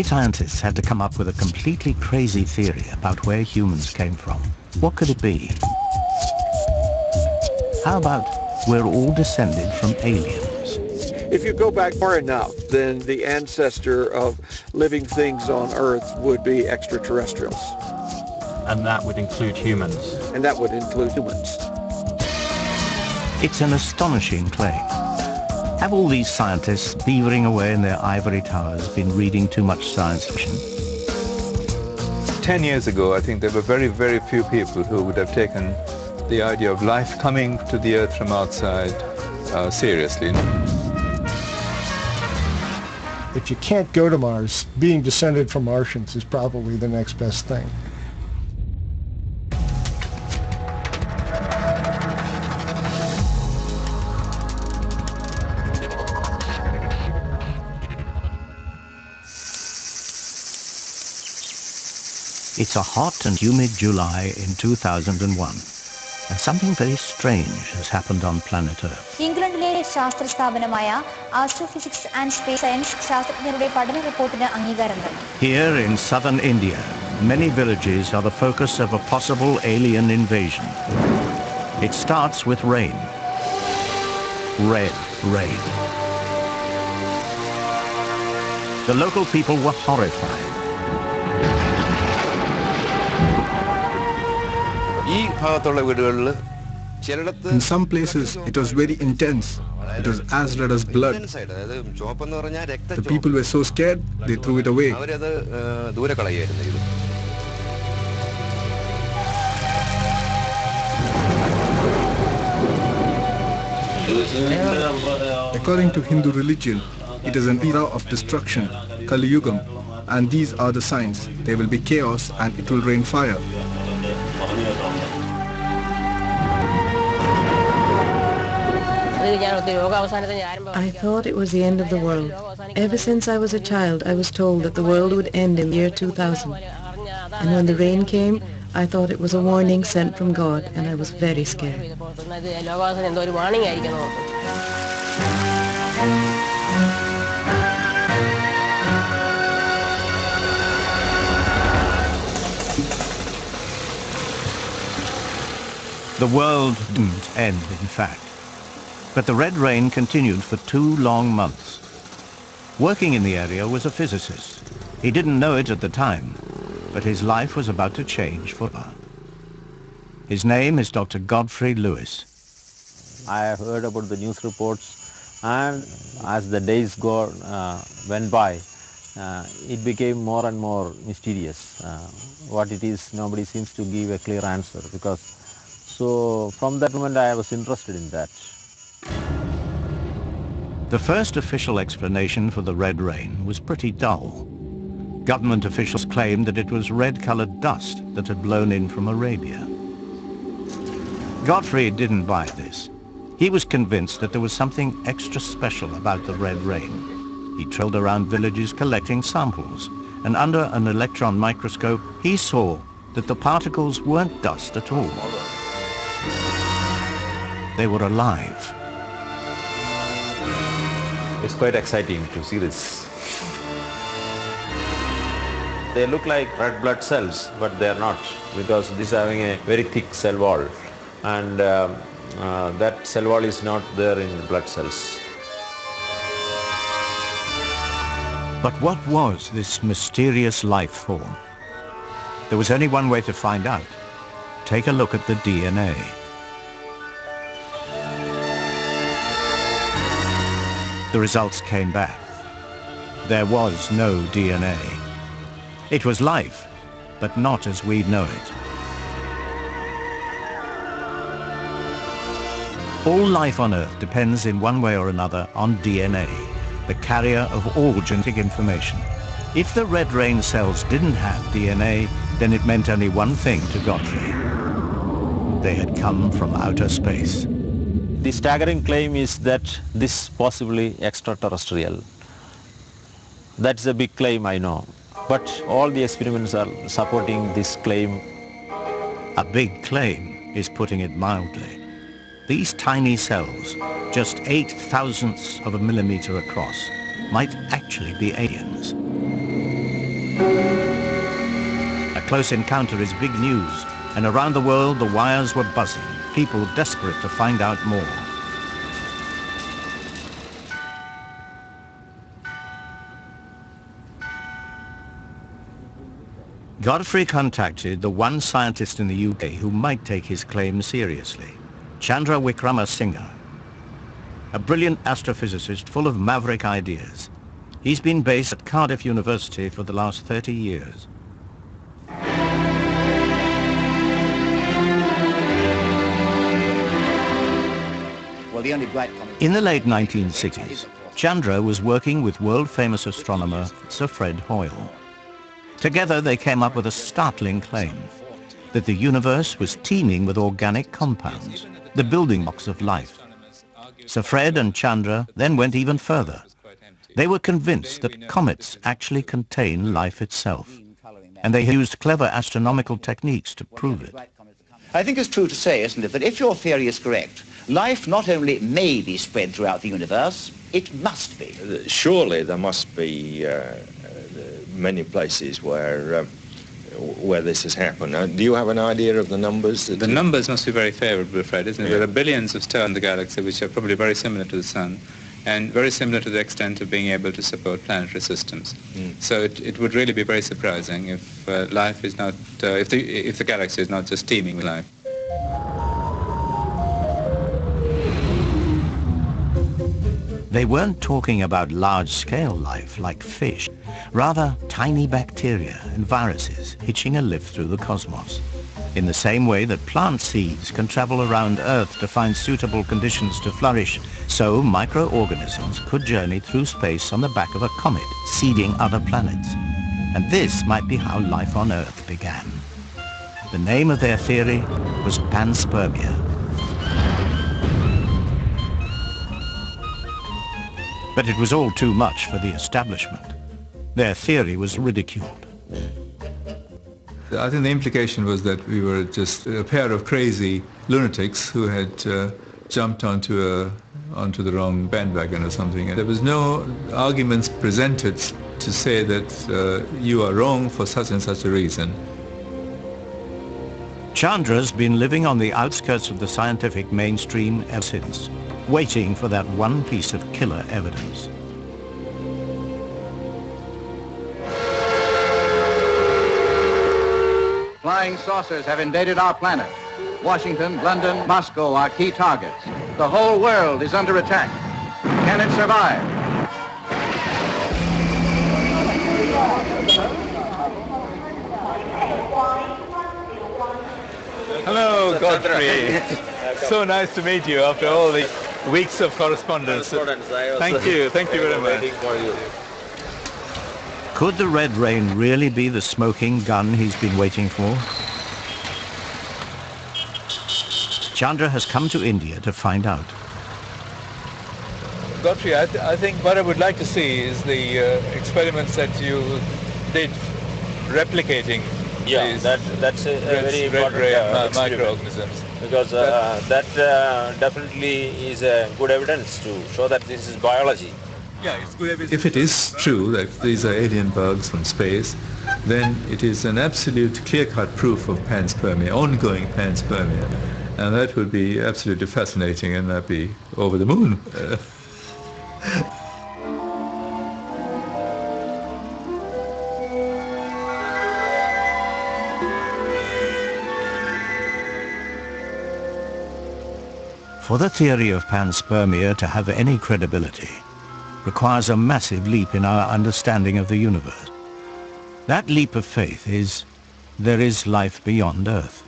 Scientists had to come up with a completely crazy theory about where humans came from. What could it be? How about we're all descended from aliens? If you go back far enough, then the ancestor of living things on Earth would be extraterrestrials. And that would include humans. And that would include humans. It's an astonishing claim. Have all these scientists beavering away in their ivory towers been reading too much science fiction? 10 years ago, I think there were very, very few people who would have taken the idea of life coming to the Earth from outside seriously. If you can't go to Mars, being descended from Martians is probably the next best thing. It's a hot and humid July in 2001, and something very strange has happened on planet Earth. ഇംഗ്ലണ്ടിലെ ശാസ്ത്ര സ്ഥാപനമായ astrophysics and space science ശാസ്ത്രജ്ഞരുടെ പഠന റിപ്പോർട്ടിന് അംഗീകാരം നൽകി. Here in southern India, many villages are the focus of a possible alien invasion. It starts with rain. Red rain. The local people were horrified. In some places, it was very intense. It was as red as blood. The people were so scared, they threw it away. According to Hindu religion, it is an era of destruction, Kali Yugam, and these are the signs. There will be chaos and it will rain fire. I thought it was the end of the world. Ever since I was a child, I was told that the world would end in the year 2000. And when the rain came, I thought it was a warning sent from God, and I was very scared. The world didn't end, in fact. But the red rain continued for 2 long months. Working in the area was a physicist. He didn't know it at the time, but his life was about to change forever. His name is Dr. Godfrey Lewis. I have heard about the news reports, and as the days went by, it became more and more mysterious. What it is, nobody seems to give a clear answer, because so from that moment I was interested in that. The first official explanation for the red rain was pretty dull. Government officials claimed that it was red-colored dust that had blown in from Arabia. Godfrey didn't buy this. He was convinced that there was something extra special about the red rain. He trailed around villages collecting samples, and under an electron microscope he saw that the particles weren't dust at all. They were alive. It's quite exciting to see this. They look like red blood cells, but they are not, because this is having a very thick cell wall, and that cell wall is not there in the blood cells. But what was this mysterious life form? There was only one way to find out. Take a look at the DNA. The results came back. There was no DNA. It was life, but not as we know it. All life on Earth depends in one way or another on DNA, the carrier of all genetic information. If the red rain cells didn't have DNA, then it meant only one thing to Godfrey. They had come from outer space. The staggering claim is that this possibly extraterrestrial. That's a big claim, I know. But all the experiments are supporting this claim. A big claim is putting it mildly. These tiny cells, just 8 thousandths of a millimeter across, might actually be aliens. A close encounter is big news, and around the world the wires were buzzing, people desperate to find out more. Godfrey contacted the one scientist in the UK who might take his claims seriously, Chandra Wickramasinghe, a brilliant astrophysicist full of maverick ideas. He's been based at Cardiff University for the last 30 years. In the late 1960s, Chandra was working with world-famous astronomer Sir Fred Hoyle. Together they came up with a startling claim that the universe was teeming with organic compounds, the building blocks of life. Sir Fred and Chandra then went even further. They were convinced that comets actually contain life itself, and they used clever astronomical techniques to prove it. I think it's true to say, isn't it, that if your theory is correct, life not only may be spread throughout the universe, it must be. Surely there must be many places where this has happened. Do you have an idea of the numbers? The numbers must be very favorable, Fred, isn't it? Yeah. There are billions of stars in the galaxy which are probably very similar to the Sun, and very similar to the extent of being able to support planetary systems. So it would really be very surprising if life is not, if the galaxy is not just teeming with life. They weren't talking about large-scale life like fish, rather tiny bacteria and viruses hitching a lift through the cosmos. In the same way that plant seeds can travel around Earth to find suitable conditions to flourish, so microorganisms could journey through space on the back of a comet, seeding other planets. And this might be how life on Earth began. The name of their theory was panspermia. But it was all too much for the establishment. Their theory was ridiculed. I think the implication was that we were just a pair of crazy lunatics who had jumped onto the wrong bandwagon or something. And there was no arguments presented to say that you are wrong for such and such a reason. Chandra's been living on the outskirts of the scientific mainstream ever since, waiting for that one piece of killer evidence. Flying saucers have invaded our planet. Washington, London, Moscow are key targets. The whole world is under attack. Can it survive? Hello, Godfrey. So nice to meet you after all the weeks of correspondence. Thank you very much. Could the red rain really be the smoking gun he's been waiting for? Chandra has come to India to find out. Godfrey, I think what I would like to see is the experiments that you did replicating these that's a very important microorganisms. Because that definitely is a good evidence to show that this is biology. Yeah, it's good evidence. If it is true that these are alien bugs from space, then it is an absolute clear-cut proof of panspermia, ongoing panspermia. And that would be absolutely fascinating, and I'd be over the moon. For the theory of panspermia to have any credibility requires a massive leap in our understanding of the universe. That leap of faith is, there is life beyond Earth.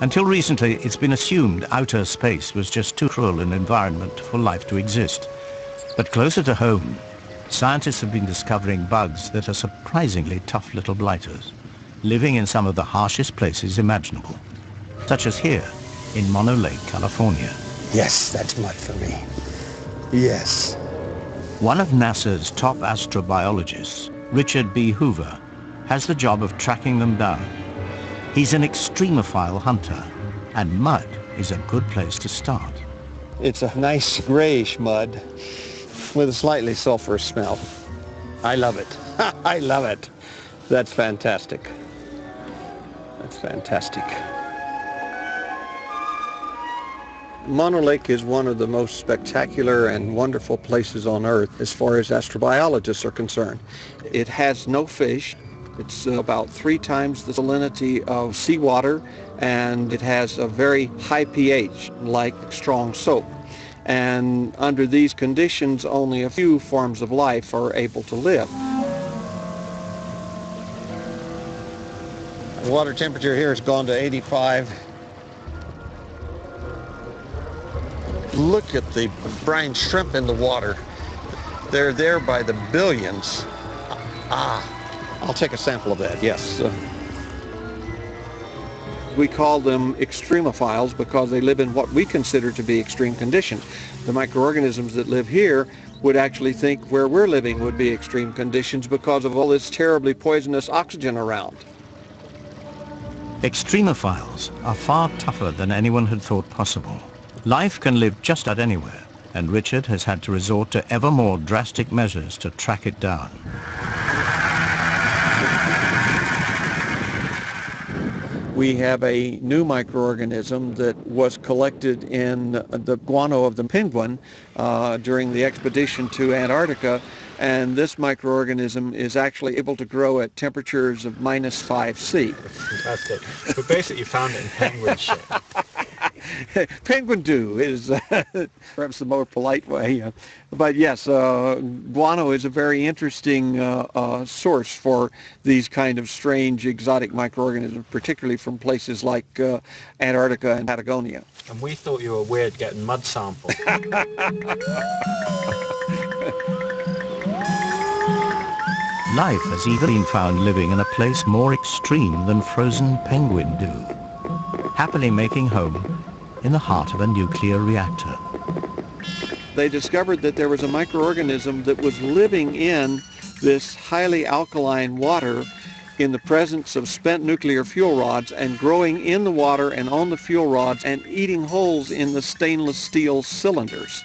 Until recently, it's been assumed outer space was just too cruel an environment for life to exist. But closer to home, scientists have been discovering bugs that are surprisingly tough little blighters, living in some of the harshest places imaginable, such as here in Mono Lake, California. Yes, that's mud for me. Yes. One of NASA's top astrobiologists, Richard B. Hoover, has the job of tracking them down. He's an extremophile hunter, and mud is a good place to start. It's a nice grayish mud with a slightly sulfurous smell. I love it. I love it. That's fantastic. That's fantastic. Mono Lake is one of the most spectacular and wonderful places on Earth as far as astrobiologists are concerned. It has no fish. It's about 3 times the salinity of seawater, and it has a very high pH, like strong soap. And under these conditions, only a few forms of life are able to live. The water temperature here has gone to 85. Look at the brine shrimp in the water. They're there by the billions. I'll take a sample of that, yes. We call them extremophiles because they live in what we consider to be extreme conditions. The microorganisms that live here would actually think where we're living would be extreme conditions because of all this terribly poisonous oxygen around. Extremophiles are far tougher than anyone had thought possible. Life can live just about anywhere, and Richard has had to resort to ever more drastic measures to track it down. We have a new microorganism that was collected in the guano of the penguin during the expedition to Antarctica, and this microorganism is actually able to grow at temperatures of -5°C. Fantastic. So basically you found it in penguin shit. Penguin do is perhaps the more polite way. But yes, guano is a very interesting source for these kind of strange exotic microorganisms, particularly from places like Antarctica and Patagonia. And we thought you were weird getting mud sample. Life has even been found living in a place more extreme than frozen penguin do, happily making home in the heart of a nuclear reactor. They discovered that there was a microorganism that was living in this highly alkaline water in the presence of spent nuclear fuel rods and growing in the water and on the fuel rods and eating holes in the stainless steel cylinders.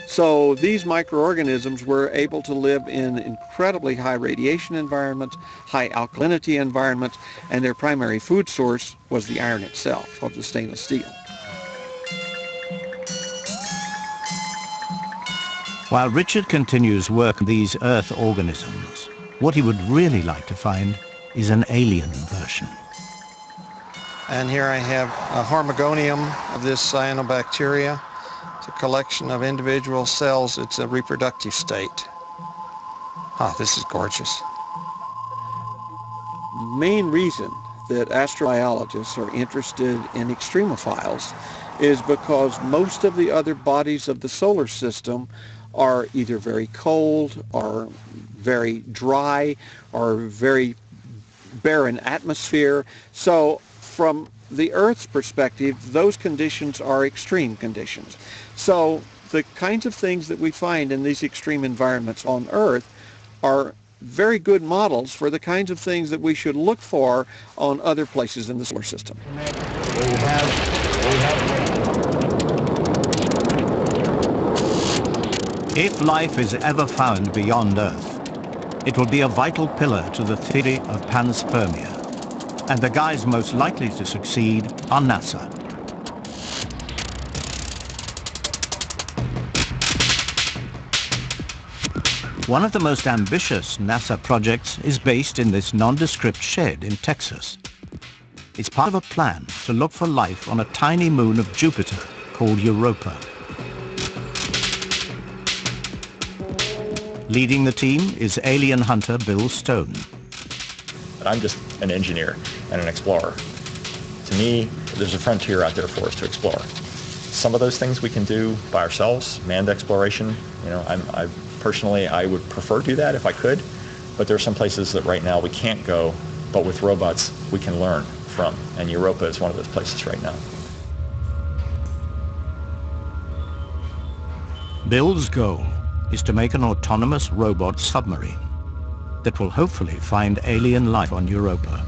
So these microorganisms were able to live in incredibly high radiation environments, high alkalinity environments, and their primary food source was the iron itself of the stainless steel. While Richard continues work on these Earth organisms, what he would really like to find is an alien version. And here I have a hormigonium of this cyanobacteria. It's a collection of individual cells. It's a reproductive state. This is gorgeous. Main reason that astrobiologists are interested in extremophiles is because most of the other bodies of the solar system are either very cold or very dry or very barren atmosphere. So from the Earth's perspective, those conditions are extreme conditions. So the kinds of things that we find in these extreme environments on Earth are very good models for the kinds of things that we should look for on other places in the solar system. If life is ever found beyond Earth, it will be a vital pillar to the theory of panspermia, and the guys most likely to succeed are NASA. One of the most ambitious NASA projects is based in this nondescript shed in Texas. It's part of a plan to look for life on a tiny moon of Jupiter called Europa. Leading the team is alien hunter Bill Stone. I'm just an engineer and an explorer. To me, there's a frontier out there for us to explore. Some of those things we can do by ourselves, manned exploration. Personally, I would prefer to do that if I could, but there are some places that right now we can't go, but with robots we can learn from, and Europa is one of those places right now. Bill's goal is to make an autonomous robot submarine that will hopefully find alien life on Europa.